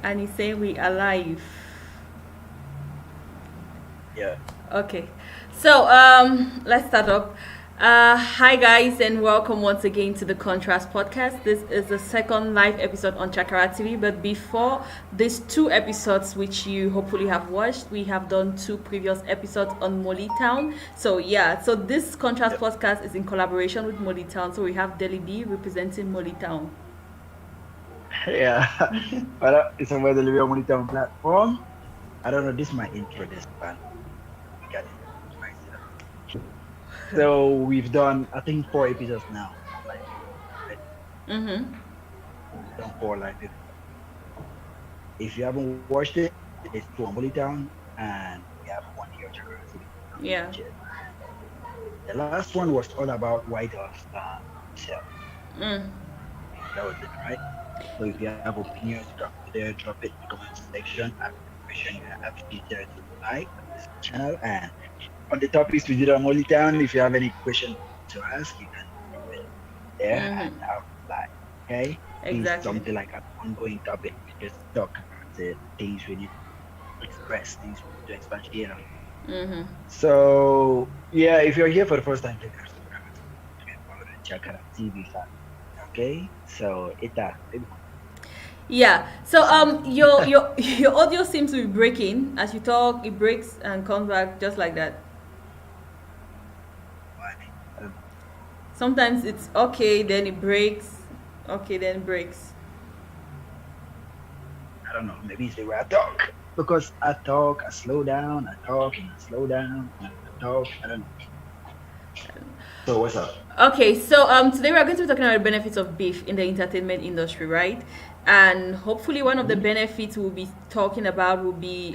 And he's saying we are live. Yeah. Okay. So let's start up. Hi guys and welcome once again to the Contrast podcast. This is the second live episode on Chakara TV. But before these two episodes, which you hopefully have watched, we have done two previous episodes on Molly Town. So yeah, so this Contrast Yep. podcast is in collaboration with Molly Town. So we have Deli B representing Molly Town. Yeah. But it's a the Living Monitor platform. I don't know. This is my intro. This one. We got it. Myself. So we've done, I think, 4 episodes now. Like, right? Mm-hmm. We've done four live episodes. If you haven't watched it, it's two on Bully Town, and we have one here at Chakara Tv. Yeah. Watch it. The last one was all about White House itself. Mm. That was it, right? So if you have opinions, drop it there, drop it in the comment section. Have a question you have there to like this channel. And on the topics we did on Molly Town, if you have any question to ask, you can drop it there and Mm-hmm. I'll reply. Okay? It's Exactly. something like an ongoing topic. We just talk about the things we need to express, things we need to expatiate on. Mm-hmm. So yeah, if you're here for the first time, click subscribe and follow the Chakara TV fan. Okay? So Yeah. So your your audio seems to be breaking as you talk. It breaks and comes back just like that. why? I don't know. Sometimes it's okay, then it breaks. Okay, then it breaks. I don't know. Maybe it's the way I talk. Because I talk, I slow down, I talk and I slow down, and I talk. I don't know. So what's up? Okay, so today we are going to be talking about the benefits of beef in the entertainment industry, right? And hopefully, one of the Mhm. benefits we'll be talking about will be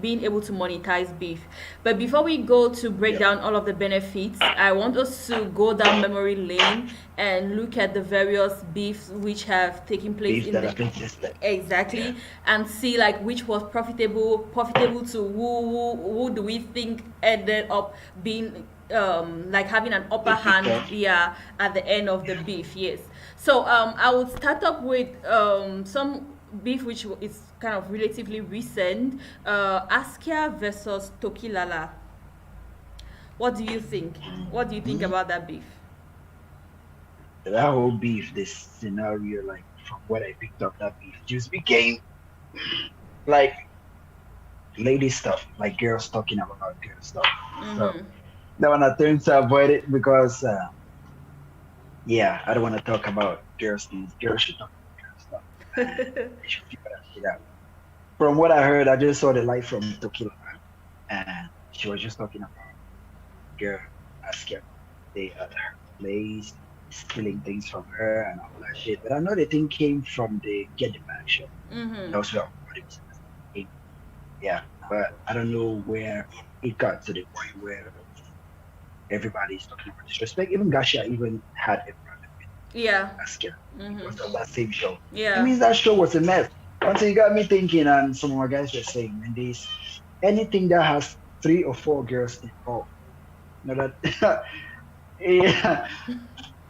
being able to monetize beef. But before we go to break Yep. down all of the benefits, I want us to go down memory lane and look at the various beefs which have taken place Beef in that the have existed. Yeah. exactly, and see like which was profitable to who do we think ended up being like having an upper Being picked hand, off. yeah, at the end of the Yeah. beef. Yes. So I would start up with some beef which is kind of relatively recent. Askia versus Tokilala. What do you think? What do you think Mhm. about that beef? That whole beef, this scenario, like from what I picked up, that beef just became like lady stuff, like girls talking about girl stuff. So Mm-hmm. that one I tend to avoid it because yeah, I don't want to talk about girls things. Girls should talk about girl stuff and they should figure that shit out. From what I heard, I just saw the light from Tokyo and she was just talking about girl asking they at her place, stealing things from her and all that shit. But I know the thing came from the Get the Back show. Mm-hmm. That was where everybody was saying. Yeah, but I don't know where it got to the point where everybody's talking about disrespect. Even Gasha even had a problem with Yeah. Askia Mm-hmm. because of that same show. It Yeah. means that show was a mess. Until you got me thinking, and some of my guys were saying, man, this anything that has 3 or 4 girls involved, you know that yeah,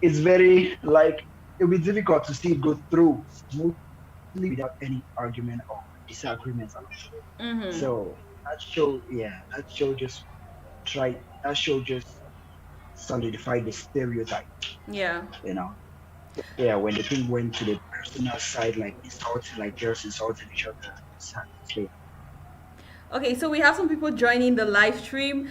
it's very like it'll be difficult to see it go through smoothly without any argument or disagreements along the way. Mm-hmm. So that show, yeah, that show just solidified the stereotype, Yeah. you know. Yeah, when the thing went to the personal side, like insulting, like girls insulting each other, it's hard to say. Okay, so we have some people joining the live stream.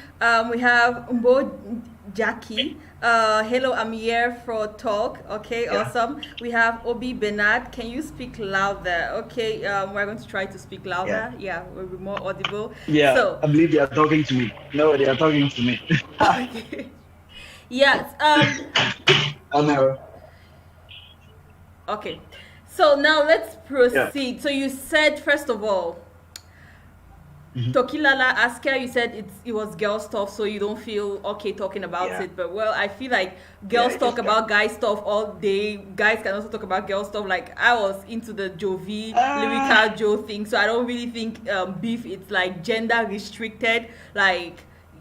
We have Mbo Jackie. Hello, I'm here for talk. Okay, Yeah, awesome. We have Obi Bernard. Can you speak louder? Okay, we're going to try to speak yeah, louder. Yeah, we'll be more audible. yeah. So, I believe they are talking to me. No, they are talking to me. okay. Yes. I know. Okay. So now let's Yeah. proceed. So you said first of all, Mhm. Tokilala Askia, you said it was girl stuff, so you don't feel okay talking about Yeah, it. But well, I feel like yeah. girls It talk just got about guy stuff all day. Guys can also talk about girl stuff. Like I was into the Jovi ah lyrical Joe thing, so I don't really think beef it's like gender restricted. Like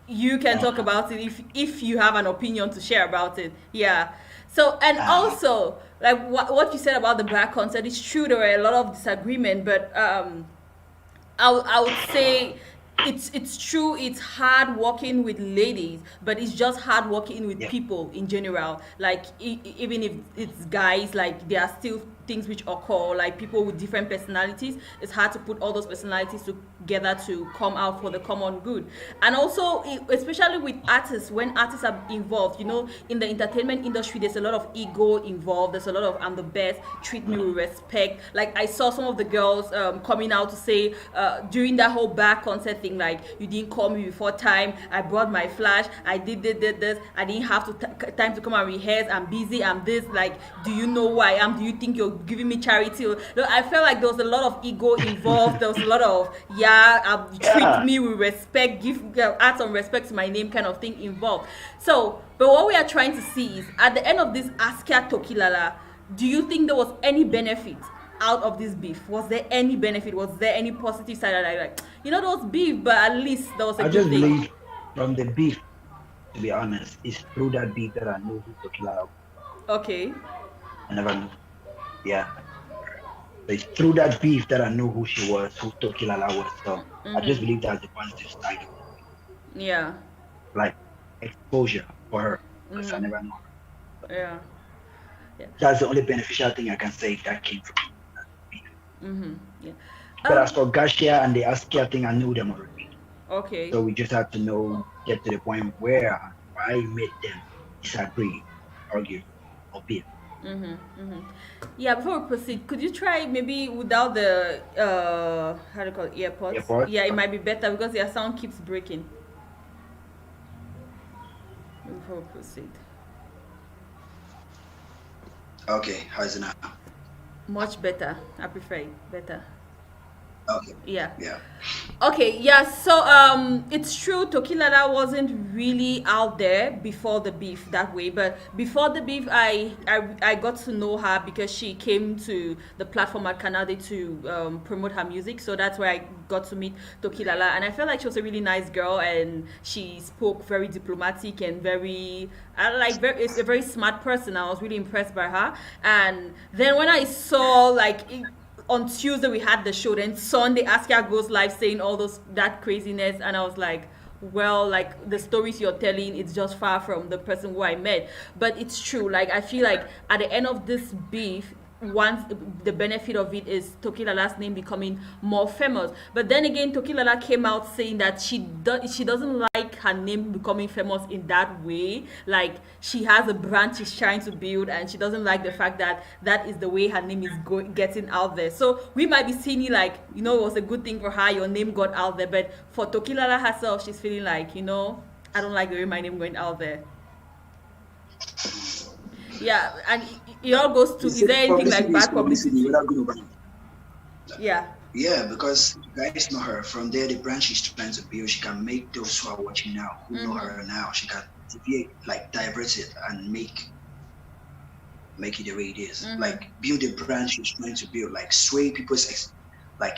you can talk uh-huh. about it if you have an opinion to share about it. Yeah. So and Uh-huh. also like what you said about the black concert is true. There were a lot of disagreement, but I would say it's true. It's hard working with ladies, but it's just hard working with Yeah. people in general. Like even if it's guys, like there are still things which occur. Like people with different personalities, it's hard to put all those personalities together to come out for the common good. And also, especially with artists, when artists are involved, in the entertainment industry, there's a lot of ego involved. There's a lot of I'm the best, treat me with respect. Like I saw some of the girls coming out to say during that whole back concert thing, like you didn't call me before time. I brought my flash. I did this. I didn't have time to come and rehearse. I'm busy. I'm this. Like, do you know who I am? Do you think you're giving me charity? I felt like there was a lot of ego involved. There was a lot of treat Yeah. me with respect, add some respect to my name kind of thing involved. So, but what we are trying to see is at the end of this Askia Tokilala, do you think there was any benefit out of this beef? Was there any benefit? Was there any positive side that I like? There was beef, but at least there was a I good just thing. believe from the beef, to be honest, it's through that beef that I knew who Tokila. Okay. I never knew. Yeah. It's through that beef that I knew who she was, who Tokilala was. So I just believe that's the positive side of Yeah. like exposure for her because I Mm-hmm. never knew her. So Yeah. Yeah. that's the only beneficial thing I can say that came from that beef. Mm-hmm. Yeah. But as Um. for Gashia and the Askia thing, I knew them already. Okay. So we just had to get to the point where I made them disagree, argue, or beef. Mm-hmm. Mm-hmm. Yeah. Before we proceed, could you try maybe without the how do you call it, earpods? Airport. Yeah, it might be better because your sound keeps breaking. Before we proceed, Okay, how's it now? much better. I prefer it better. Okay, Yeah. yeah. Okay, yeah, so it's true Tokilala wasn't really out there before the beef that way, but before the beef I got to know her because she came to the platform at Canada to promote her music, so that's where I got to meet Tokilala, and I felt like she was a really nice girl, and she spoke very diplomatic and it's a very smart person. I was really impressed by her. And then when I saw on Tuesday we had the show. Then Sunday, Askia goes live saying all that craziness, and I was like, well, like the stories you're telling, it's just far from the person who I met. But it's true. Like I feel like at the end of this beef, once the benefit of it is Tokilala's name becoming more famous. But then again, Tokilala came out saying that she doesn't like her name becoming famous in that way. Like she has a brand she's trying to build, and she doesn't like the fact that that is the way her name is getting out there. So we might be seeing it like it was a good thing for her. Your name got out there, but for Tokilala herself, she's feeling like I don't like the way my name going out there. Yeah, and it all goes to, You is said there anything like publicity is bad publicity publicity? without good or bad. Yeah. Yeah, because you guys know her. From there, the brand she's trying to build, she can make those who are watching now, who know Mm-hmm. her now, she can deviate, like divert it and make it the way it is. Mm-hmm. Like build the brand she's trying to build, like sway people's like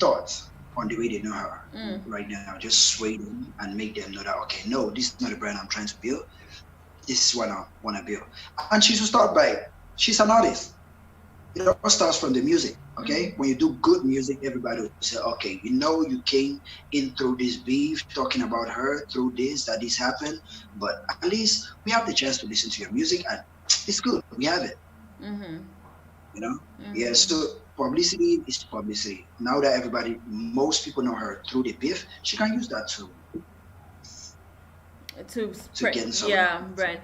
thoughts on the way they know her Mm. right now. Just sway them and make them know that okay, no, this is not the brand I'm trying to build. This is what I want to build. And she should start by she's an artist. It all starts from the music. Okay, when you do good music, everybody will say, okay, you came in through this beef, talking about her through this happened, but at least we have the chance to listen to your music, and it's good. We have it. Mm-hmm. You know, yeah. Mm-hmm. So publicity is publicity. Now that most people know her through the beef, she can use that To to spread, get some. yeah, right.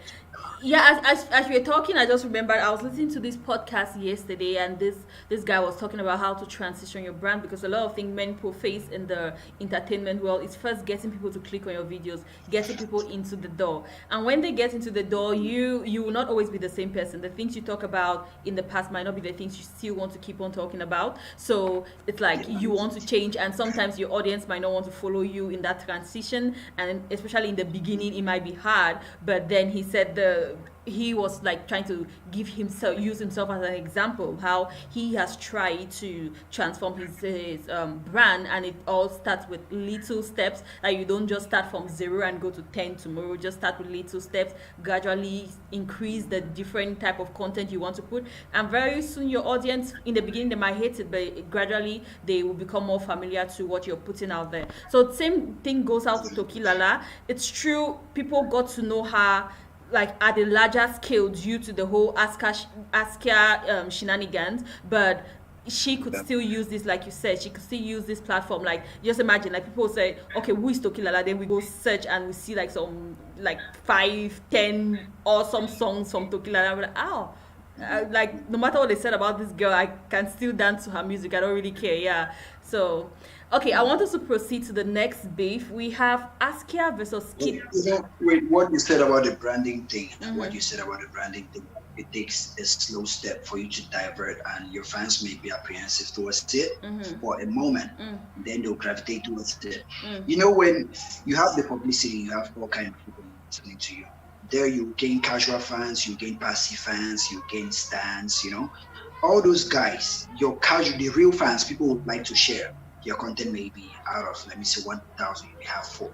Yeah, as we were talking, I just remembered I was listening to this podcast yesterday, and this guy was talking about how to transition your brand, because a lot of things men people face in the entertainment world is first getting people to click on your videos, getting people into the door, and when they get into the door, you will not always be the same person. The things you talk about in the past might not be the things you still want to keep on talking about. So it's like Yeah. you want to change, and sometimes your audience might not want to follow you in that transition, and especially in the beginning it might be hard. But then he said he was like trying to use himself as an example how he has tried to transform his brand, and it all starts with little steps. Like, you don't just start from zero and go to 10 tomorrow. Just start with little steps, gradually increase the different type of content you want to put, and very soon your audience, in the beginning they might hate it, but gradually they will become more familiar to what you're putting out there. So same thing goes out to Tokilala. It's true, people got to know her like at a larger scale due to the whole Askia shenanigans, but she could still use this, like you said, she could still use this platform. Like, just imagine, like, people say, okay, who is Tokilala? Then we go search and we see like some like 5, 10 awesome songs from Tokilala. We're like, oh, like, no matter what they said about this girl, I can still dance to her music. I don't really care. Yeah. So, okay, I want us to proceed to the next beef. We have Askia versus Kid. With what you said about the branding thing, what you said about the branding thing, it takes a slow step for you to divert, and your fans may be apprehensive towards it for a moment. Then they'll gravitate towards it. You know, when you have the publicity, you have all kinds of people listening to you. There you gain casual fans, you gain passive fans, you gain stands, you know. All those guys, your casual, the real fans, people would like to share. Your content may be out of, let me say, 1,000, you may have 4.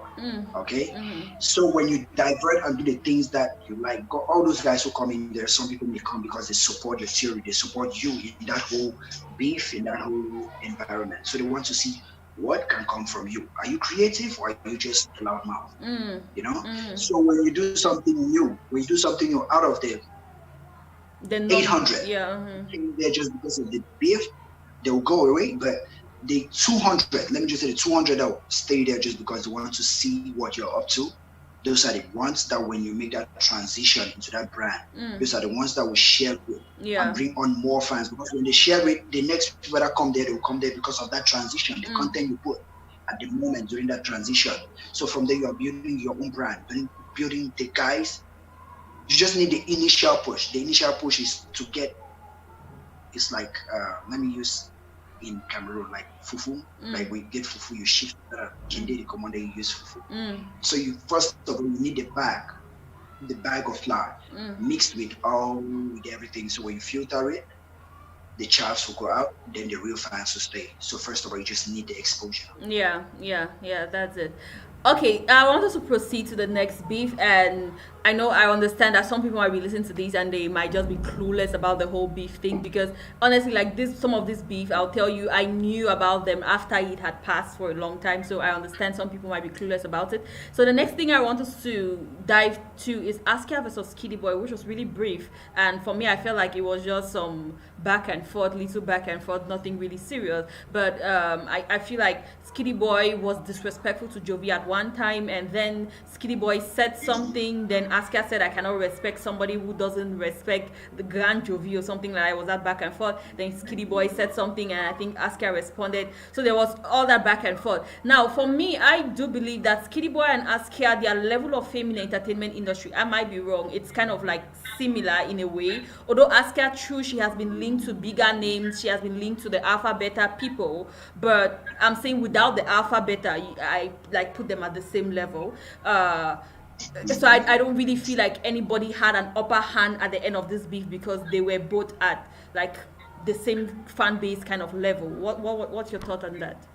Okay? So when you divert and do the things that you like, all those guys who come in there, some people may come because they support your theory, they support you in that whole beef, in that whole environment. So they want to see what can come from you. Are you creative, or are you just a loudmouth? You know? So when you do something new, out of the 800, they're just because of the beef, they'll go away. But the 200, let me just say the 200 that will stay there just because they want to see what you're up to. Those are the ones that when you make that transition into that brand, those are the ones that will share it and bring on more fans. Because when they share it, the next people that come there, they will come there because of that transition, the content you put at the moment during that transition. So from there, you are building your own brand, building the guys. You just need the initial push. The initial push is to get, it's like, let me use in Cameroon, like fufu. Like we get fufu, you shift kinde, the commander, you use fufu. So you first of all, you need the bag of flour mixed with everything. So when you filter it, the chaffs will go out, then the real fans will stay. So first of all, you just need the exposure. Yeah, that's it. Okay, I want us to proceed to the next beef, and I understand that some people might be listening to these and they might just be clueless about the whole beef thing, because honestly, like some of this beef, I'll tell you, I knew about them after it had passed for a long time, so I understand some people might be clueless about it. So the next thing I want us to dive to is Askia versus Kiddy Boy, which was really brief, and for me, I felt like it was just some little back and forth, nothing really serious. But I feel like Skitty Boy was disrespectful to Jovi at one time, and then Skitty Boy said something, then Askia said, I cannot respect somebody who doesn't respect the Grand Jovi or something like that. It was that back and forth. Then Skitty Boy said something, and I think Askia responded. So there was all that back and forth. Now, for me, I do believe that Skitty Boy and Askia, their level of fame in the entertainment industry, I might be wrong, it's kind of like similar in a way. Although Askia, true, she has been linked to bigger names, she has been linked to the alpha beta people, but I'm saying without the alpha beta, I like put them at the same level. So I don't really feel like anybody had an upper hand at the end of this beef, because they were both at like the same fan base kind of level. What's your thought on that?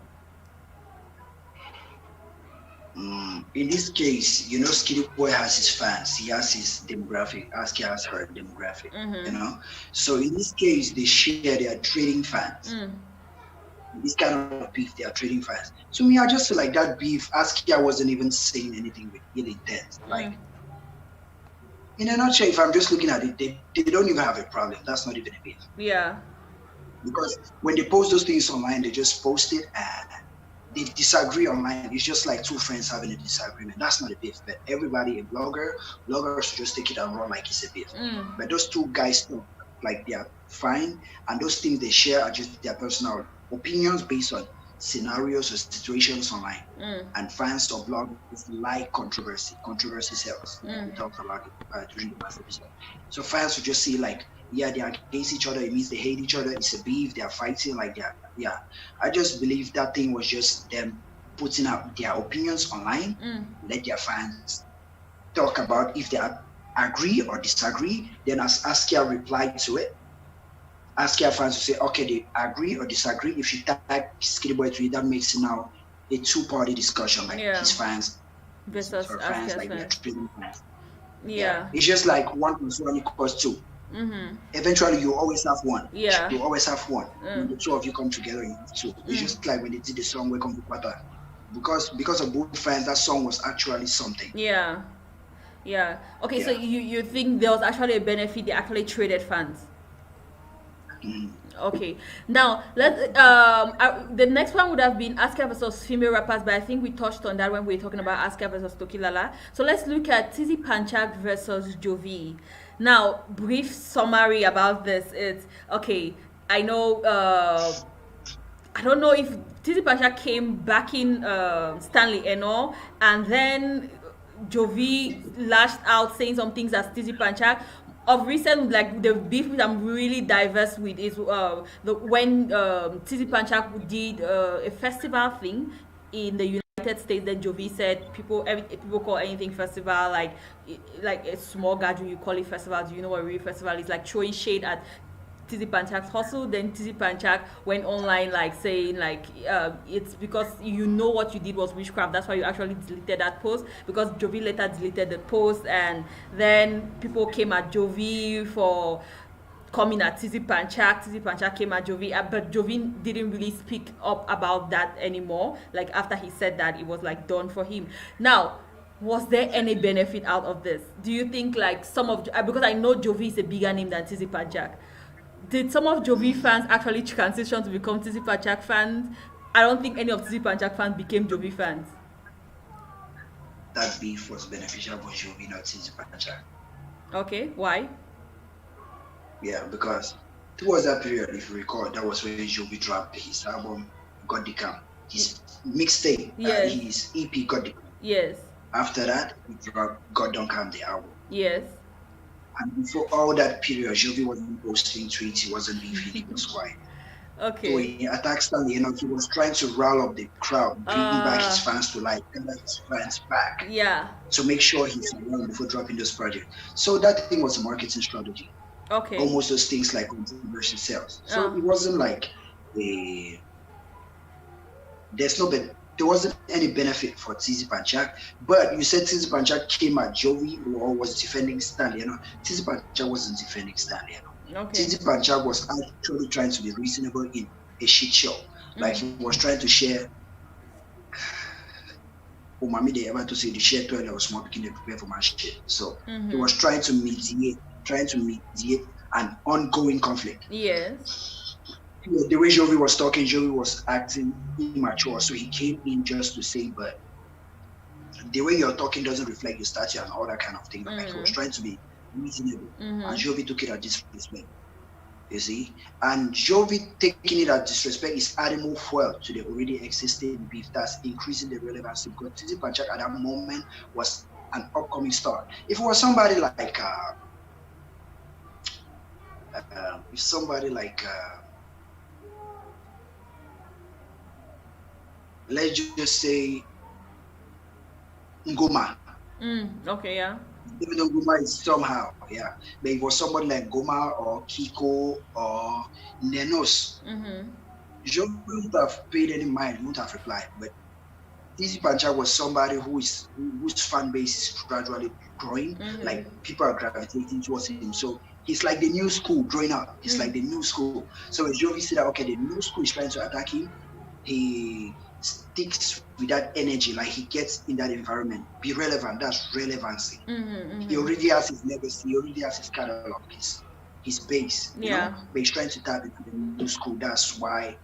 In this case, you know, Skitty Boy has his fans, he has his demographic, Askia has her demographic, you know. So in this case, they share their trading fans. This kind of beef, they are trading fans. To me, I just feel like that beef, Askia wasn't even saying anything with ill intent. Like, in a nutshell, if I'm just looking at it, they don't even have a problem. That's not even a beef. Yeah. Because when they post those things online, they just post it and they disagree online. It's just like two friends having a disagreement. That's not a beef. But everybody, bloggers should just take it and run like it's a beef. But those two guys, like, they are fine, and those things they share are just their personal opinions based on scenarios or situations online. And fans of bloggers like controversy. Controversy sells. We talked about it during the last episode. So fans will just see like, yeah, they are against each other. It means they hate each other. It's a beef. They are fighting like that. Yeah, I just believe that thing was just them putting out their opinions online. Let their fans talk about if they are agree or disagree. Then as Askia replied to it, Askia fans will say, okay, they agree or disagree. If you type Skinny Boy 3, that makes it now a two-party discussion, like his Yeah. fans, Versus her fans, Askia's like they're fans. trading fans. Yeah, Yeah. it's just like 1 plus 1 equals 2. Mm-hmm. Eventually, you always have one. Yeah. You always have one. When Mm. the two of you come together, you have two. It's Mm. just like when they did the song "Welcome to Quarter," because of both fans, that song was actually something. Yeah. Yeah. Okay, so Yeah. you think there was actually a benefit they actually traded fans. Mm. Okay. Now let's the next one would have been Aska versus female rappers, but I think we touched on that when we were talking about Aska versus Tokilala. So let's look at Tizzy Panchak versus Jovi. Now, brief summary about this is okay. I know I don't know if Tizzy Pasha came back in Stanley Eno, and then Jovi lashed out saying some things as Tizzy Panchak. Of recent, like the beef which I'm really diverse with is the when Tizzy Panchak did a festival thing in the United States. Then Jovi said people call anything festival like a small gathering. You call it festival. Do you know what a real festival is? Like throwing shade at Tizzy Panchak's hustle. Then Tizzy Panchak went online like saying like it's because you know what you did was witchcraft. That's why you actually deleted that post, because Jovi later deleted the post, and then people came at Jovi for coming at Tizzy Panchak. Tizzy Panchak came at Jovi, but Jovi didn't really speak up about that anymore. Like after he said that, it was like done for him. Now, was there any benefit out of this? Do you think like some of because I know Jovi is a bigger name than Tizzy Panchak, did some of Jovi fans actually transition to become Tizzy Panchak fans? I don't think any of Tizzy Panchak fans became Jovi fans. That beef was beneficial for Jovi, not Tizzy Panchak. Okay, why? Yeah, because towards that period, if you recall, that was when Jovi dropped his album "God the Cam," his mixtape, Yes. his EP "God the Cam." Yes. After that, he dropped "God Don't Come," the album. Yes. And before all that period, Jovi wasn't posting tweets, he wasn't beefing, he was quiet. So when Okay. he attacked Stanley, he was trying to rile up the crowd, bring back his fans to life, bring back his fans back Yeah. to make sure he's around before dropping this project. So that thing was a marketing strategy. Okay. Almost those things like controversial sales. So it wasn't like a there wasn't any benefit for Tizzy Panchak. But you said Tizzy Panchak came at Jovi or was defending Stanley. Tizzy Panchak wasn't defending Stanley. Okay. Tizzy Panchak was actually trying to be reasonable in a shit show. Like he was trying to share. Oh, mommy, they ever to say the share toilet was more beginning to prepare for my shit. So he was trying to mediate an ongoing conflict. Yes. The way Jovi was talking, Jovi was acting immature, so he came in just to say, but the way you're talking doesn't reflect your stature and all that kind of thing. Like he was trying to be reasonable, and Jovi took it as disrespect. You see, and Jovi taking it as disrespect is adding more fuel to the already existing beef, that's increasing the relevancy, because Tizzy Panchak at that moment was an upcoming star. If it was somebody like let's just say Ngoma. Okay, yeah. Even though Ngoma is somehow, yeah. But if it was somebody like Ngoma or Kiko or Nenos, Jovi wouldn't have paid any mind, wouldn't have replied. But Tizzy Panchak was somebody whose fan base is gradually growing. Like people are gravitating towards him. So he's like the new school growing up. He's like the new school. So when Jovi said that, okay, the new school is trying to attack him, he sticks with that energy, like he gets in that environment, be relevant. That's relevancy. He already has his legacy, he already has his catalog, his base. Yeah. But he's trying to tap into the new school. That's why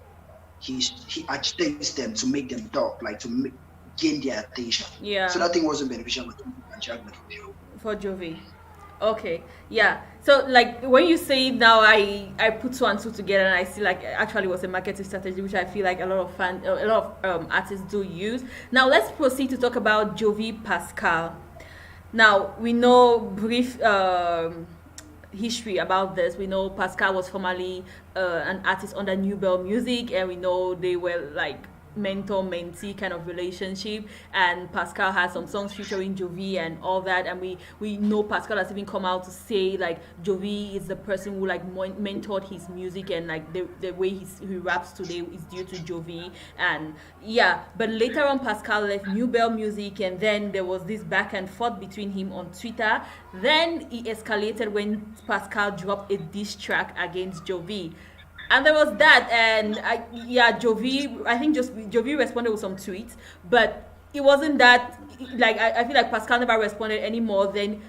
he agitates them to make them talk, like to gain their attention. Yeah. So that thing wasn't beneficial for Jovi. Okay, yeah. So like when you say it now, I put two and two together, and I see like actually was a marketing strategy, which I feel like a lot of artists do use. Now let's proceed to talk about Jovi Pascal. Now we know brief history about this. We know Pascal was formerly an artist under New Bell Music, and we know they were like mentor mentee kind of relationship, and Pascal has some songs featuring Jovi and all that, and we know Pascal has even come out to say like Jovi is the person who like mentored his music, and like the way he raps today is due to Jovi. And yeah, but later on Pascal left New Bell Music, and then there was this back and forth between him on Twitter. Then it escalated when Pascal dropped a diss track against Jovi, and there was that. And yeah, Jovi, I think just Jovi responded with some tweets, but it wasn't that. Like I feel like Pascal never responded anymore. Then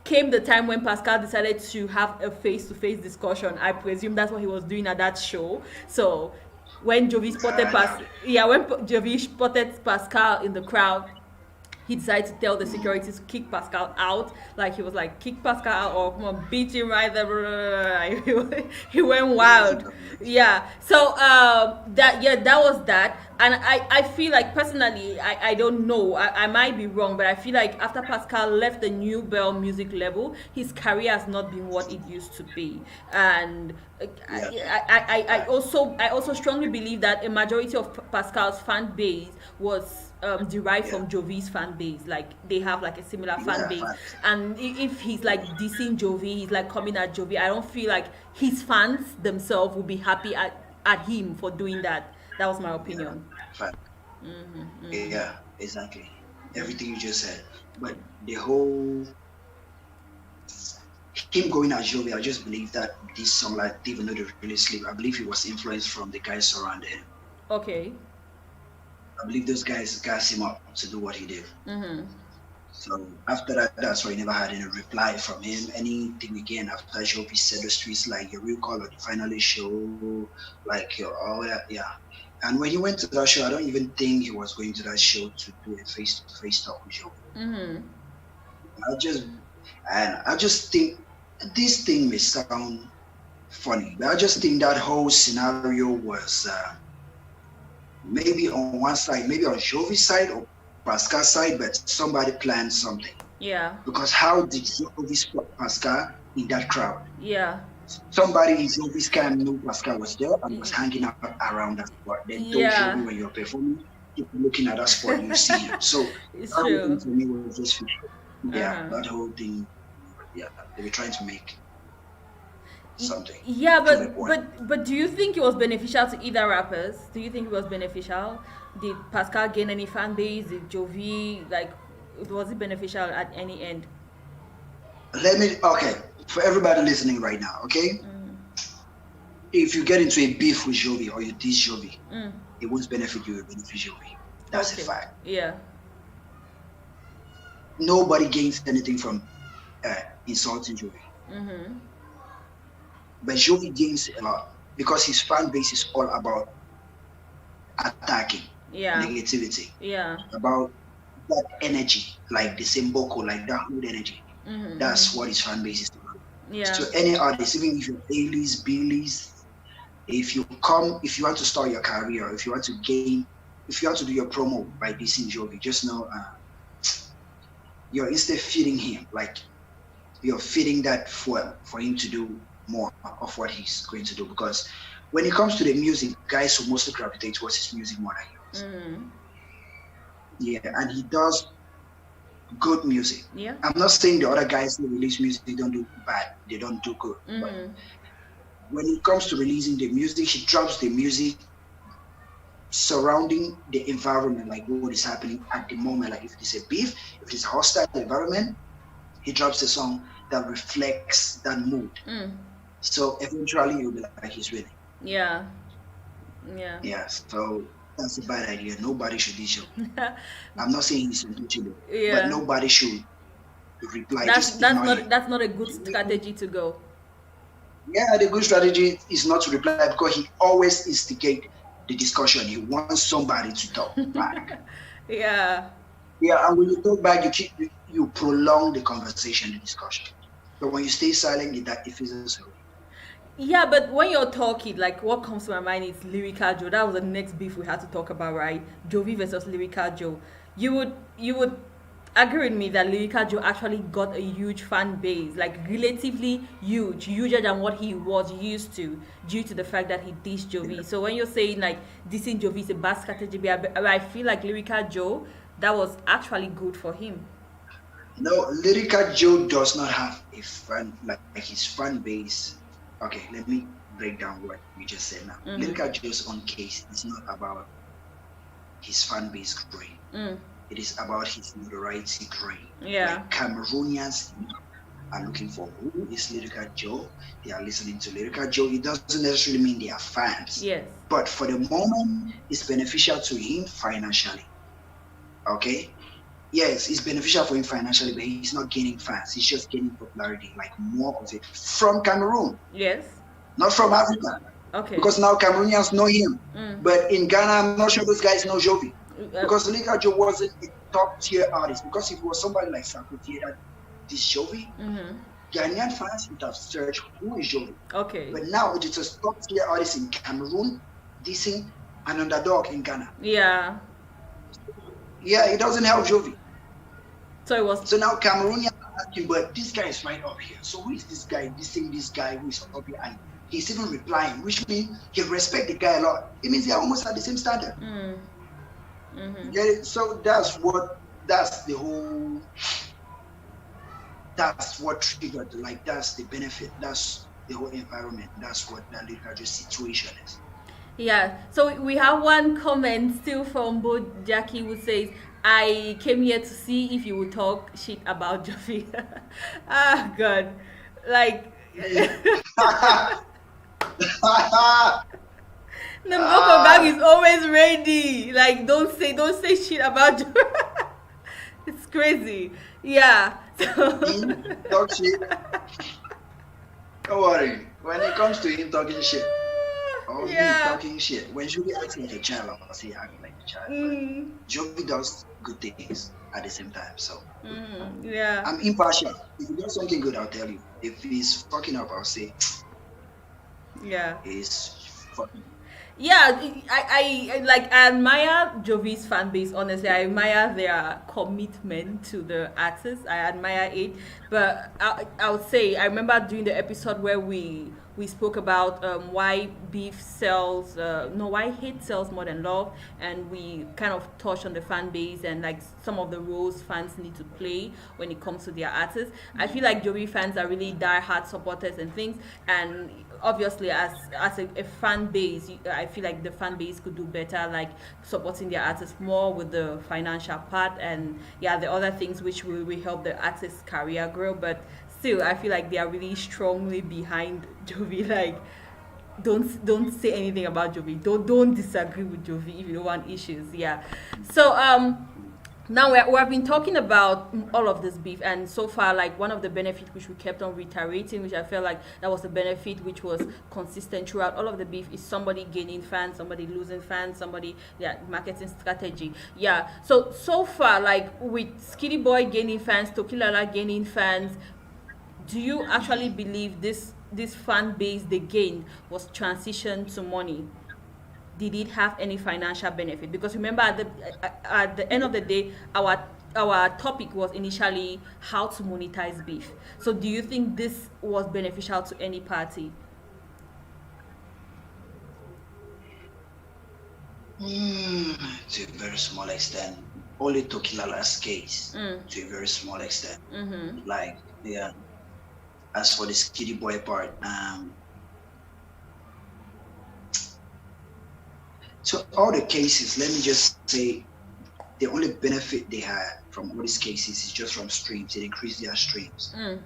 came the time when Pascal decided to have a face-to-face discussion. I presume that's what he was doing at that show. So when Jovi spotted when Jovi spotted Pascal in the crowd, he decided to tell the security to kick Pascal out. Like he was like, kick Pascal out or come on, beat him right there. He went wild. Yeah. So that was that. And I feel like personally, I don't know. I might be wrong, but I feel like after Pascal left the New Bell music level, his career has not been what it used to be. And I also strongly believe that a majority of Pascal's fan base was derived from Jovi's fan base. Like they have like a similar fan base, and if he's like dissing Jovi, he's like coming at Jovi. I don't feel like his fans themselves will be happy at him for doing that. That was my opinion. Fact. Yeah, exactly. Everything you just said, but the whole him going at Jovi, I just believe that this song, like even though they really sleep, I believe he was influenced from the guys surrounding him. Okay. I believe those guys gassed him up to do what he did. So after that, that's why he never had any reply from him. Anything again after Jovi said the streets like your real color, the finally show, like your all that, yeah. And when he went to that show, I don't even think he was going to that show to do a face-to-face talk with Jovi. I just think this thing may sound funny, but I just think that whole scenario was maybe on one side, maybe on Jovi's side or Pascal's side, but somebody planned something. Yeah. Because how did Jovi spot Pascal in that crowd? Yeah. Somebody in Jovi's camp knew Pascal was there and was hanging out around that spot. Then told Jovi when you're performing, keep looking at that spot, you see him. So it's that true. whole thing for me was just fishy. Yeah, that whole thing. Yeah, they were trying to make something. Yeah, but do you think it was beneficial to either rappers? Do you think it was beneficial? Did Pascal gain any fan base? Did Jovi, like, was it beneficial at any end? Okay, for everybody listening right now, okay? If you get into a beef with Jovi or you diss Jovi, it won't benefit you, it will benefit Jovi. That's a fact. Yeah. Nobody gains anything from insulting Jovi. But Jovi gains a lot because his fan base is all about attacking, negativity, about that energy, like the Semboko, like that good energy. That's what his fan base is about. Yeah. So any artist, even if you're A-list, B-list, if you want to start your career, if you want to do your promo by dissing Jovi, just know you're instead feeding him, like you're feeding that fuel for him to do more of what he's going to do. Because when it comes to the music, guys who mostly gravitate towards his music more than yours. Yeah, and he does good music. Yeah. I'm not saying the other guys who release music, they don't do bad, they don't do good. But when it comes to releasing the music, he drops the music surrounding the environment, like what is happening at the moment. Like if it's a beef, if it's a hostile environment, he drops the song that reflects that mood. So eventually you'll be like he's winning. Yeah. Yeah, so that's a bad idea. Nobody should diss you. I'm not saying he's untouchable, but nobody should reply. That's not a good strategy to go. Yeah, the good strategy is not to reply because he always instigates the discussion. He wants somebody to talk back. Yeah, and when you talk back, you prolong the conversation, the discussion. But when you stay silent, it fizzles away. Yeah, but when you're talking, like what comes to my mind is Lyrical Joe. That was the next beef we had to talk about, right? Jovi versus Lyrical Joe. You would agree with me that Lyrica Joe actually got a huge fan base, like relatively huge, huger than what he was used to, due to the fact that he dissed Jovi. So when you're saying like dissing Jovi is a bad strategy, I feel like Lyrica Joe, that was actually good for him. No, Lyrica Joe does not have a fan like his fan base. Okay, let me break down what you just said now. Lyrica Joe's own case is not about his fan base growing. It is about his notoriety growing. Yeah. Like Cameroonians are looking for who is Lyrica Joe. They are listening to Lyrica Joe. It doesn't necessarily mean they are fans. Yes. But for the moment, it's beneficial to him financially. Okay? Yes, it's beneficial for him financially, but he's not gaining fans. He's just gaining popularity, like more of it from Cameroon. Yes. Not from Africa. Okay. Because now Cameroonians know him. But in Ghana, I'm not sure those guys know Jovi. Because Lyrica Joe wasn't a top tier artist. Because if it was somebody like Sakotie that this Jovi, Ghanaian fans would have searched who is Jovi. Okay. But now it is a top tier artist in Cameroon, dissing an underdog in Ghana. Yeah. Yeah, it doesn't help Jovi. So it was. So now Cameroonians are asking, but this guy is right up here. So who is this guy dissing this guy who is up here? And he's even replying, which means he respects the guy a lot. It means they are almost at the same standard. You get it? So that's what triggered, like that's the benefit, that's the whole environment, that's what that Lyrica Joe situation is. Yeah, so we have one comment still from both Jackie, who says, I came here to see if you would talk shit about Jovi. Ah, God. Like, the Boko gang is always ready. Like, don't say shit about Jovi. It's crazy. Yeah. Talk shit. Don't worry. When it comes to him talking shit, me talking shit. When Jovi acts like a child, I'll say act like a child. Jovi does good things at the same time. So yeah, I'm impartial. If he does something good, I'll tell you. If he's fucking up, I'll say he's fucking. Yeah, I admire Jovi's fan base. Honestly, I admire their commitment to the artist. I admire it. But I would say, I remember doing the episode where we spoke about why why hate sells more than love, and we kind of touched on the fan base and like some of the roles fans need to play when it comes to their artists. I feel like Jovi fans are really die-hard supporters and things, and obviously as a fan base, I feel like the fan base could do better, like supporting their artists more with the financial part and the other things which will help the artist's career grow. But still, I feel like they are really strongly behind Jovi. Like, don't say anything about Jovi. Don't disagree with Jovi if you don't want issues. Yeah. So now we have been talking about all of this beef, and so far, like, one of the benefits which we kept on reiterating, which I felt like that was a benefit which was consistent throughout all of the beef, is somebody gaining fans, somebody losing fans, somebody marketing strategy. Yeah. So far, like with Skitty Boy gaining fans, Tokilala gaining fans, do you actually believe this fan base they gained was transitioned to money? Did it have any financial benefit? Because remember, at the end of the day, our topic was initially how to monetize beef. So do you think this was beneficial to any party? To a very small extent. Only Tokilala's case, to a very small extent. Like, yeah. As for the Skitty Boy part, so all the cases, let me just say, the only benefit they had from all these cases is just from streams. It increased their streams. And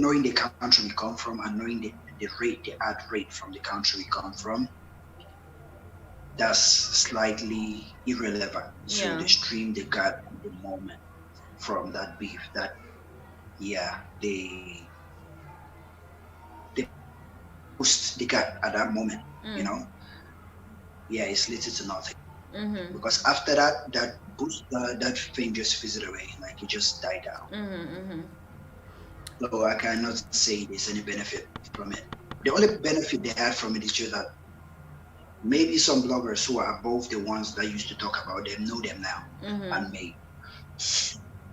knowing the country we come from, and knowing the ad rate from the country we come from, that's slightly irrelevant to the stream they got at the moment from that beef. That they boost they got at that moment, you know. It's little to nothing. Because after that boost, that fame just fizzled away, like it just died down. So I cannot say there's any benefit from it. The only benefit they had from it is just that maybe some bloggers who are above the ones that used to talk about them know them now, and may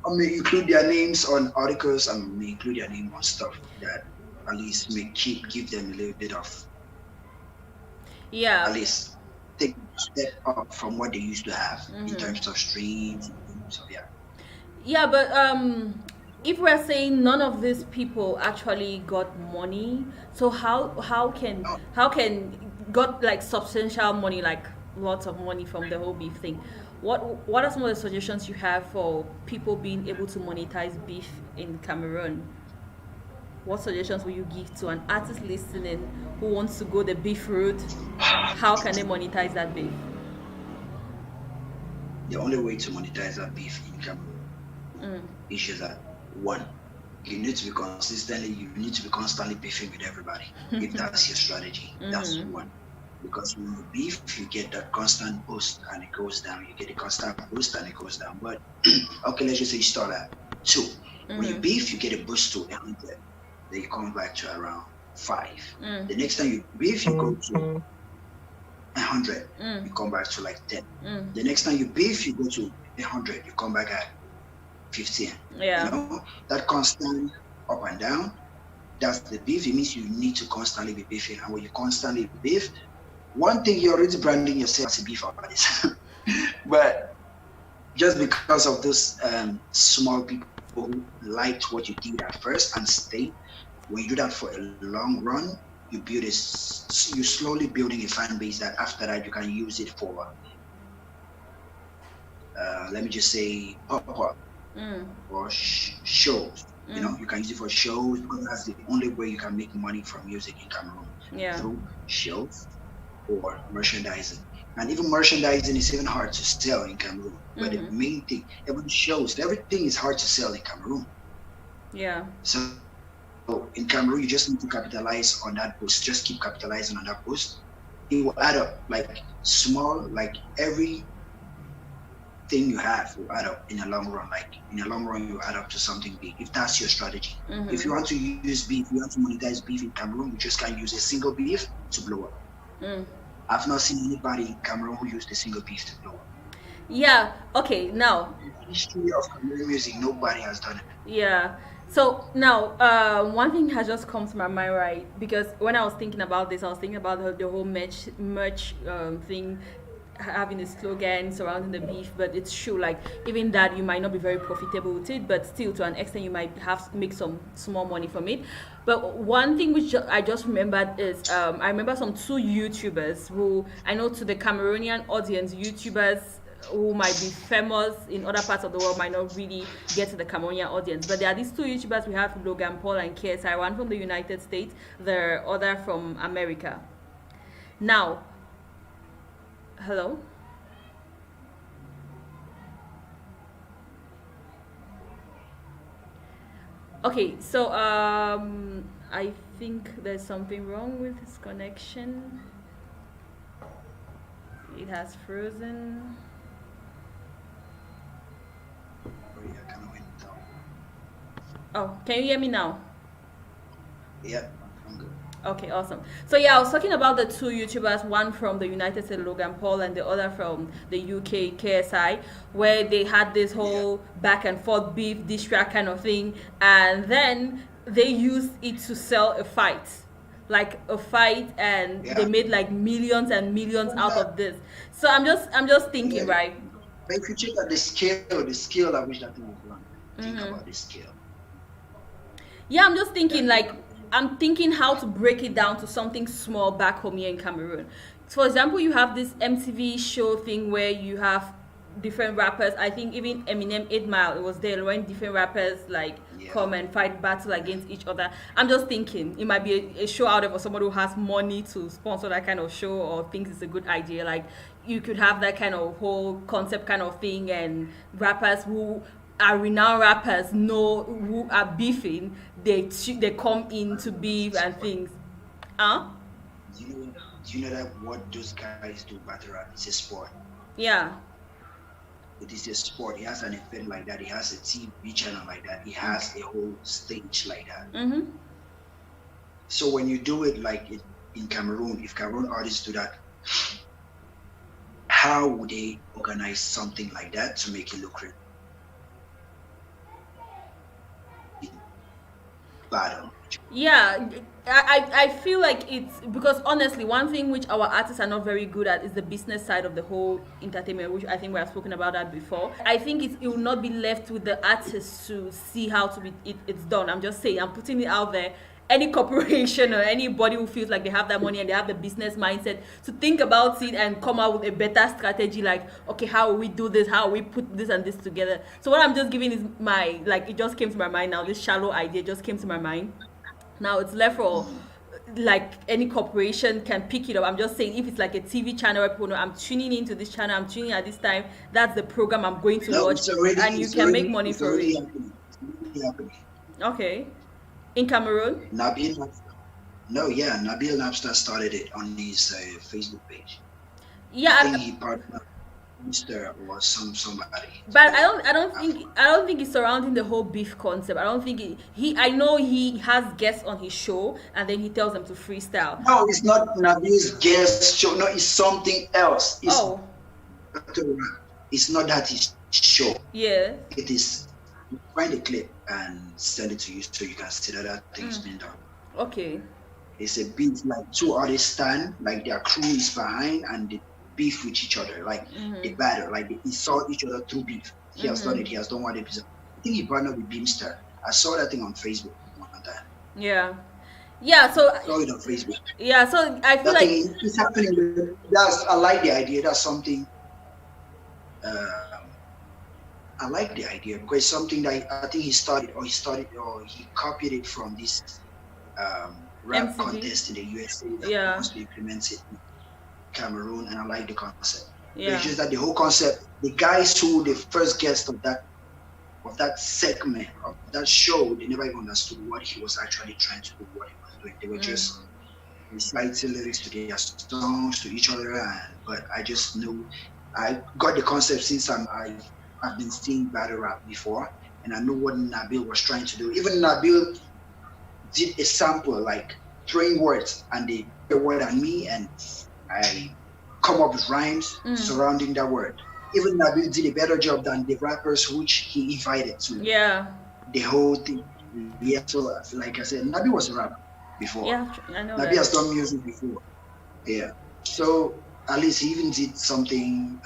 I may include their names on articles and may include their name on stuff that at least may give them a little bit of, at Yeah. least take a step up from what they used to have in Mm-hmm. terms of streams, in terms of, yeah. Yeah, but if we're saying none of these people actually got money, so how can got like substantial money, like lots of money from the whole beef thing? What are some of the suggestions you have for people being able to monetize beef in Cameroon? What suggestions will you give to an artist listening who wants to go the beef route? How can they monetize that beef? The only way to monetize that beef in Cameroon Mm. is just that one, you need to be consistently, you need to be constantly beefing with everybody. If that's your strategy, that's Mm-hmm. one. Because when you beef, you get that constant boost and it goes down. You get a constant boost and it goes down. But okay, let's just say you start at 2. When you Mm-hmm. beef, you get a boost to 100. Then you come back to around 5. Mm. The next time you beef, you go to 100. You Mm. come back to like 10. Mm. The next time you beef, you go to 100. You come back at 15. Yeah. That constant up and down, that's the beef. It means you need to constantly be beefing. And when you constantly beef, one thing, you're already branding yourself as a beef artist. But just because of those small people who liked what you did at first and stay, when you do that for a long run, you build you slowly building a fan base that after that you can use it for, let me just say, pop-up Mm. or shows. Mm. You can use it for shows because that's the only way you can make money from music in Cameroon, Yeah. through shows or merchandising. And even merchandising is even hard to sell in Cameroon. But the Mm-hmm. main thing, even shows, everything is hard to sell in Cameroon. Yeah. So in Cameroon, you just need to capitalize on that boost. Just keep capitalizing on that boost. It will add up, like small, like every thing you have will add up in the long run. Like in the long run, you add up to something big. If that's your strategy. If you Mm-hmm. want to use beef, you want to monetize beef in Cameroon, you just can't use a single beef to blow up. Mm. I've not seen anybody in Cameroon who used a single beef to blow up. Yeah. Okay. Now. In the history of Cameroon music, nobody has done it. Yeah. So now, one thing has just come to my mind, right? Because when I was thinking about this, I was thinking about the whole merch thing, having a slogan surrounding the beef. But it's true, like even that you might not be very profitable with it, but still to an extent you might have to make some small money from it. But one thing which I just remembered is I remember some two YouTubers who I know to the Cameroonian audience, YouTubers who might be famous in other parts of the world might not really get to the Cameroonian audience. But there are these two YouTubers we have, Logan Paul and KSI, one from the United States, the other from America. Now, hello? Okay, so I think there's something wrong with his connection. It has frozen. Oh, yeah, I kind of went down. Oh, can you hear me now? Yeah, I'm good. Okay, awesome. So yeah, I was talking about the two YouTubers, one from the United States, Logan Paul, and the other from the UK, KSI, where they had this whole back and forth beef, diss track kind of thing, and then they used it to sell a fight, like a fight, and they Yeah. made like millions and millions out of this. So I'm just Yeah. thinking, right? But if you check out the scale at which that thing was run, think Mm-hmm. about the scale. Yeah, I'm just thinking That like I'm thinking how to break it down to something small back home here in Cameroon. For example, you have this MTV show thing where you have different rappers. I think even Eminem 8 Mile, it was there when different rappers like Yeah. come and fight battle against each other. I'm just thinking it might be a show out there for somebody who has money to sponsor that kind of show or thinks it's a good idea. Like you could have that kind of whole concept kind of thing, and rappers who are renowned rappers know who are beefing, they come in to beef and things. Huh? Do you know that what those guys do battle rap is a sport? Yeah. It is a sport. It has an event like that. It has a TV channel like that. It has a whole stage like that. Mm-hmm. So when you do it like it in Cameroon, if Cameroon artists do that, how would they organize something like that to make it lucrative? battle. Yeah, I feel like it's because honestly, one thing which our artists are not very good at is the business side of the whole entertainment, which I think we have spoken about that before. I think it will not be left with the artists to see how to be it's done. I'm just saying, I'm putting it out there. Any corporation or anybody who feels like they have that money and they have the business mindset to think about it and come out with a better strategy, like, okay, how will we do this, how will we put this and this together. So what I'm just giving is my, like, it just came to my mind now, this shallow idea just came to my mind. Now it's left for, like, any corporation can pick it up. I'm just saying, if it's like a TV channel where people know I'm tuning into this channel, I'm tuning at this time, that's the program I'm going to No, watch, and you can make money for it. happening. It's already happening. Okay, in Cameroon. Nabil Napster. No, yeah, Nabil Napster started it on his Facebook page. Yeah, I think he partnered with Mr. or somebody. but I don't think it's surrounding the whole beef concept. I don't think I know he has guests on his show and then he tells them to freestyle. No, it's not Nabil's guest show. No, it's something else. Oh, It's not that his show. yeah. It is. Find a clip and send it to you so you can see that thing's been done. Okay. It's a beef, like two artists stand, like their crew is behind and they beef with each other, like they battle, like they insult each other through beef. He has done it, he has done what episode. I think he partnered with Beamster. I saw that thing on Facebook one time. Yeah. Yeah, so I saw it on Facebook. yeah, so I feel That like thing is happening. I like the idea. That's something. I like the idea because it's something that I think he copied it from this rap MTV. contest in the USA that Yeah. wants to implement it in Cameroon, and I like the concept. Yeah. It's just that the whole concept, the guys who the first guest of that segment of that show, they never even understood what he was actually trying to do, what he was doing. They were just reciting lyrics to their songs to each other, but I just knew I got the concept since I've been seeing battle rap before, and I know what Nabil was trying to do. Even Nabil did a sample, like throwing words, and they put a word on me, and I come up with rhymes surrounding that word. Even Nabil did a better job than the rappers which he invited to yeah. the whole thing. Yeah, so like I said, Nabil was a rapper before. Yeah, I know Nabil that. has done music before. Yeah. So at least he even did something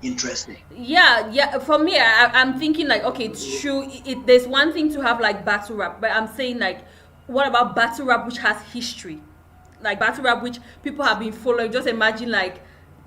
interesting. Yeah. For me, I'm thinking like, okay, it's true. There's one thing to have like battle rap, but I'm saying like, what about battle rap which has history? Like battle rap which people have been following. Just imagine like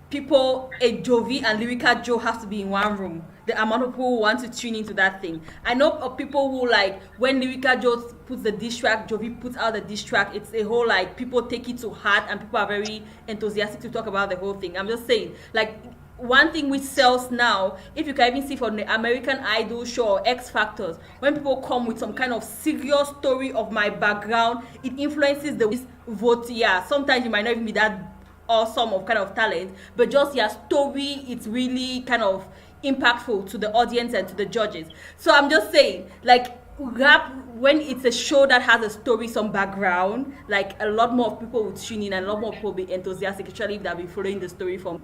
people, a Jovi and Lyrica Joe have to be in one room. The amount of people who want to tune into that thing. I know of people who like when Lyrica Joe puts the diss track, Jovi puts out the diss track. It's a whole like people take it to heart and people are very enthusiastic to talk about the whole thing. I'm just saying like one thing which sells now, if you can even see from the American Idol show or X Factors, when people come with some kind of serious story of my background, it influences the vote. Yeah, sometimes you might not even be that awesome of kind of talent, but just your story, it's really kind of impactful to the audience and to the judges. So I'm just saying, like rap, when it's a show that has a story, some background, like a lot more people will tune in and a lot more people will be enthusiastic, especially if they've been following the story from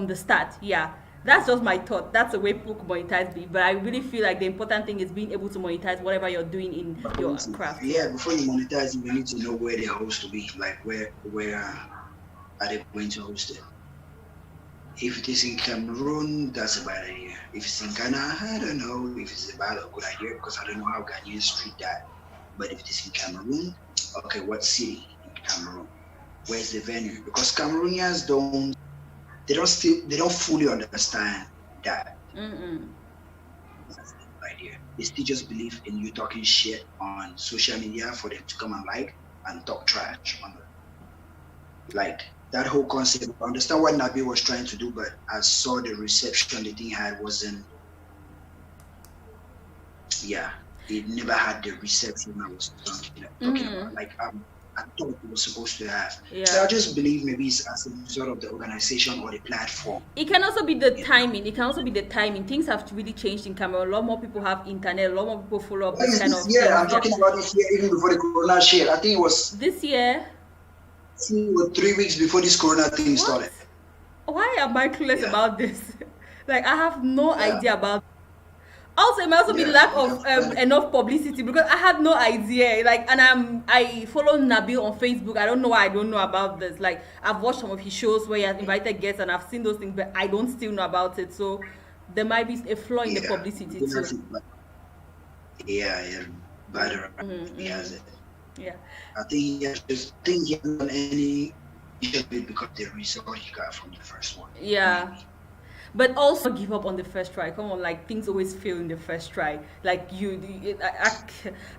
the start. Yeah, that's just my thought. That's the way people monetize me. But I really feel like the important thing is being able to monetize whatever you're doing in your craft. Yeah, before you monetize, you need to know where the host will be, like where are they going to host it. If it is in Cameroon, that's a bad idea. If it's in Ghana, I don't know if it's a bad or good idea because I don't know how Ghanaians treat that. But if it is in Cameroon, okay, what city in Cameroon? Where's the venue? Because Cameroonians don't fully understand that. That's the idea. They still just believe in you talking shit on social media for them to come and like and talk trash on it. Like that whole concept, I understand what Nabi was trying to do, but I saw the reception the thing had wasn't. Yeah, it never had the reception I was talking about. Like I thought it was supposed to have. Yeah. So I just believe maybe it's as a result of the organization or the platform. It can also be the timing. It can also be the timing. Things have really changed in Cameroon. A lot more people have internet. A lot more people follow up this kind of Yeah, things. I'm talking about this year, even before the Corona shit. I think it was This year. 3 weeks before this Corona thing started. Why am I clueless about this? Like I have no idea about. Also, it might also be Yeah, lack you of have better. enough publicity because I had no idea. Like, and I follow Nabil on Facebook. I don't know why I don't know about this. Like, I've watched some of his shows where he has invited guests, and I've seen those things, but I don't still know about it. So there might be a flaw in the Yeah, publicity he too. has it, but yeah, by the right, Mm-hmm, he has mm-hmm. it. Yeah. I think he has just think he hasn't done any because the result he got from the first one, Yeah. maybe. But also give up on the first try. Come on, like things always fail in the first try. Like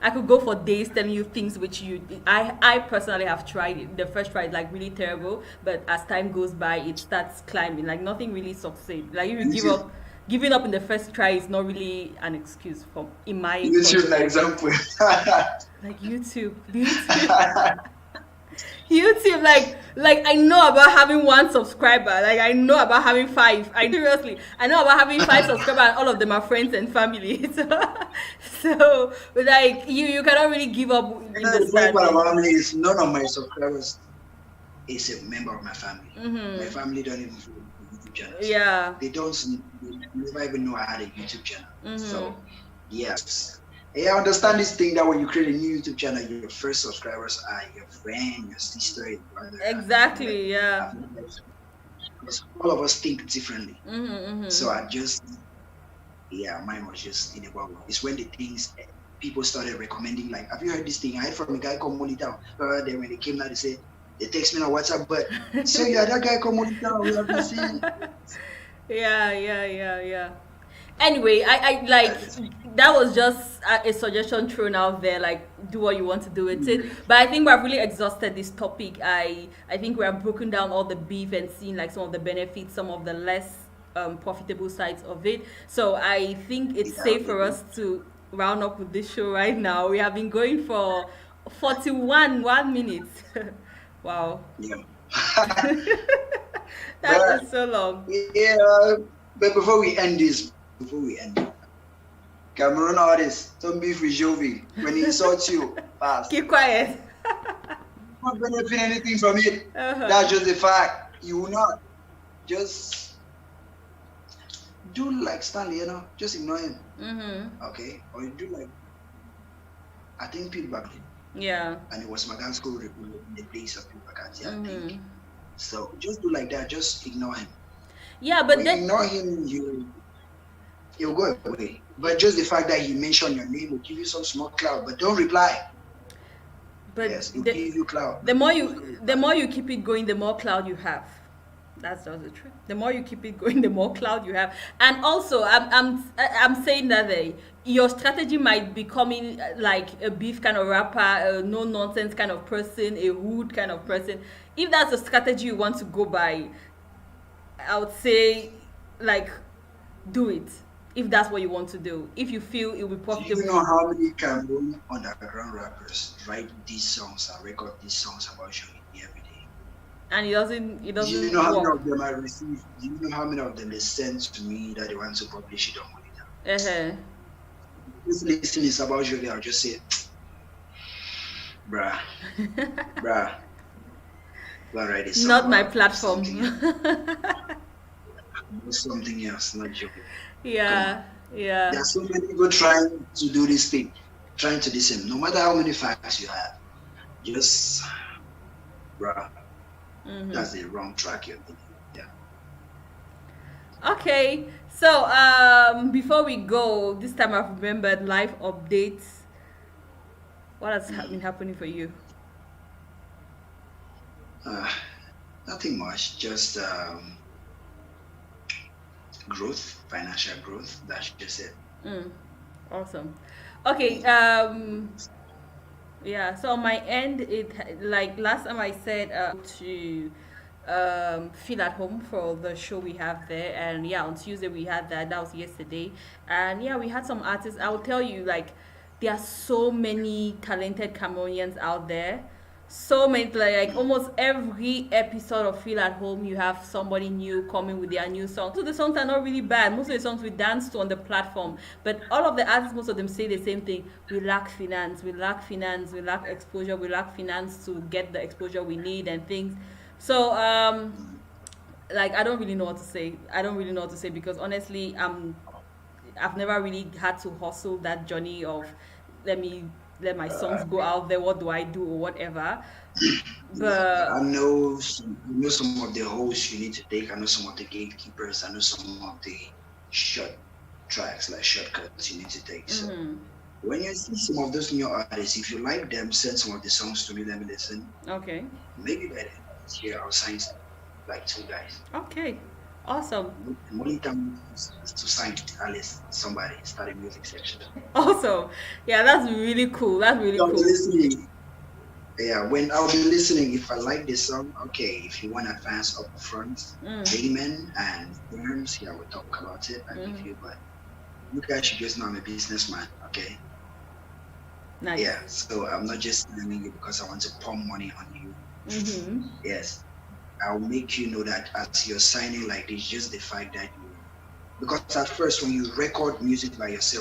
I could go for days telling you things which I personally have tried it. The first try is like really terrible, but as time goes by, it starts climbing. Like nothing really succeeds. Like if you give YouTube, up, giving up in the first try is not really an excuse from in my point YouTube, of an view. example. Like YouTube. YouTube, like I know about having one subscriber. Like I know about having five. I seriously, I know about having five subscribers, and all of them are friends and family. So like you cannot really give up You in know, the the funny part starting. about me is none of my subscribers is a member of my family. My Mm-hmm. family don't even follow my YouTube channels. Yeah. They never even know I had a YouTube channel. Mm-hmm. So yes. Yeah, I understand this thing that when you create a new YouTube channel, your first subscribers are your friend, your sister, your brother, and like Exactly. Yeah. because all of us think differently. Mm-hmm. So Mm-hmm. I just yeah, mine was just in a bubble. It's when the things people started recommending, like, have you heard this thing? I heard from a guy called Molita. Then when they came out, they said they text me on WhatsApp, but so yeah, that guy called Molita, we have been seeing. Yeah. Anyway, I Yeah, like that was just a suggestion thrown out there. Like, do what you want to do with it. But I think we've really exhausted this topic. I think we have broken down all the beef and seen like some of the benefits, some of the less profitable sides of it. So I think it's yeah, safe for us to round up with this show right now. We have been going for 41 minutes. Wow, yeah. that But is so long. yeah, but before we end it, Cameroon artist, don't beef with Jovi. When he insults you, pass. Keep quiet. Not benefit anything from it. Uh-huh. That's just a fact. You will not. Just do like Stanley, just ignore him. Mm-hmm. Okay? Or you do like I think Pete Buckley. Yeah. And it was Magansko in the place of Pete Buckley, I think. Mm-hmm. So just do like that, just ignore him. Yeah, but When you then ignore him, you'll go away. But just the fact that he mentioned your name will give you some small cloud, but don't reply. but Yes, it will the, give you cloud. the more Just don't you reply. the more you keep it going, the more cloud you have. That's just the truth. The more you keep it going, the more cloud you have. And also, I'm saying that your strategy might be coming like a beef kind of rapper, a no nonsense kind of person, a hood kind of person. If that's a strategy you want to go by, I would say like do it. If that's what you want to do, if you feel it will be Do you profitable know for how many Cameroon underground rappers write these songs and record these songs about Johnny every day? and it Do you doesn't know how many work. of them I receive? Do you know how many of them they send to me that they want to publish it on Monitor? Uh-huh. This listen is about Johnny, I'll just say, bruh, bruh, go and write a song Not my about platform. something else. Something else, not Johnny. Come on. Yeah, There yeah. are so many people trying to do this thing, trying to listen. No matter how many facts you have, just, bruh, Mm-hmm. that's the wrong track you're thinking. Yeah. Okay, so before we go, this time I've remembered live updates. What has been happening for you? Uh, Nothing much, just growth, financial growth. That's just it. Mm, awesome. Okay, yeah, so on my end, like last time I said to feel at home for the show we have there, and yeah, on Tuesday we had that was yesterday, and yeah, we had some artists. I will tell you, like, there are so many talented Cameroonians out there, so many, like almost every episode of Feel at Home you have somebody new coming with their new song. So the songs are not really bad. Most of the songs we dance to on the platform, but all of the artists, most of them say the same thing: we lack finance, we lack finance, we lack exposure, we lack finance to get the exposure we need and things. So like I don't really know what to say. I don't really know what to say because honestly, I've never really had to hustle that journey of let me let my songs Uh, go out there. What do I do or whatever? yeah, but But I know some of the hosts you need to take. I know some of the gatekeepers. I know some of the short tracks, like shortcuts you need to take. So mhm, when you see some of those new artists, if you like them, send some of the songs to me. Let me listen. okay, Maybe by the end of this year, I'll sign like two guys. okay, awesome. The only time is to sign at least somebody start a music section. Awesome. Yeah, that's really cool. That's really I'll be cool. listening. Yeah, when I'll be listening, if I like the song, okay. If you want advance up front, Mm, payment and terms, yeah, we'll talk about it. I give mm, you, but you guys should just know I'm a businessman, okay? nice. Yeah, so I'm not just signing you because I want to pump money on you. Mm-hmm. Yes, I'll make you know that as you're signing like this, just the fact that you, because at first when you record music by yourself,